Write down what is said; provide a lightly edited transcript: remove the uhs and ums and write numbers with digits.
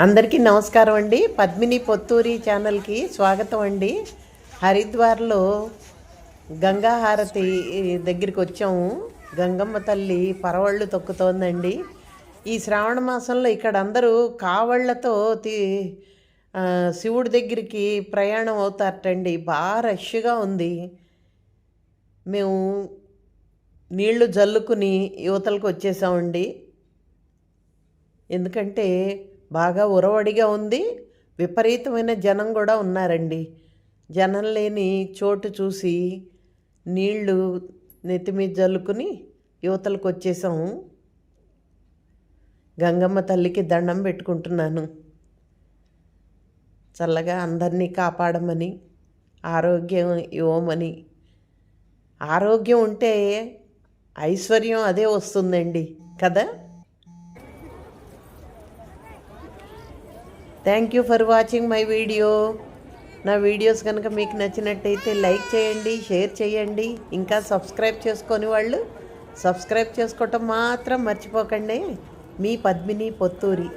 అందరికీ నమస్కారం అండి. పద్మిని పొత్తూరి ఛానల్కి స్వాగతం అండి. హరిద్వార్లో గంగా హారతి దగ్గరికి వచ్చాము. గంగమ్మ తల్లి పరవళ్ళు తొక్కుతోందండి. ఈ శ్రావణ మాసంలో ఇక్కడ అందరూ కావళ్లతో శివుడి దగ్గరికి ప్రయాణం అవుతారటండి. బాగా రష్గా ఉంది. మేము నీళ్లు జల్లుకుని యువతలకు వచ్చేసామండి. ఎందుకంటే బాగా ఉరవడిగా ఉంది. విపరీతమైన జనం కూడా ఉన్నారండి. జనం లేని చోటు చూసి నీళ్లు నెత్తిమీద జల్లుకుని యువతలకు వచ్చేసాము. గంగమ్మ తల్లికి దండం పెట్టుకుంటున్నాను. చల్లగా అందరినీ కాపాడమని, ఆరోగ్యం ఇవ్వమని. ఆరోగ్యం ఉంటే ఐశ్వర్యం అదే వస్తుందండి కదా. Thank you for watching my video. నా వీడియోస్ కనుక మీకు నచ్చినట్టయితే లైక్ చేయండి, షేర్ చేయండి. ఇంకా సబ్స్క్రైబ్ చేసుకొని వాళ్ళు సబ్స్క్రైబ్ చేసుకోవటం మాత్రం మర్చిపోకండి. మీ పద్మిని పొత్తూరి.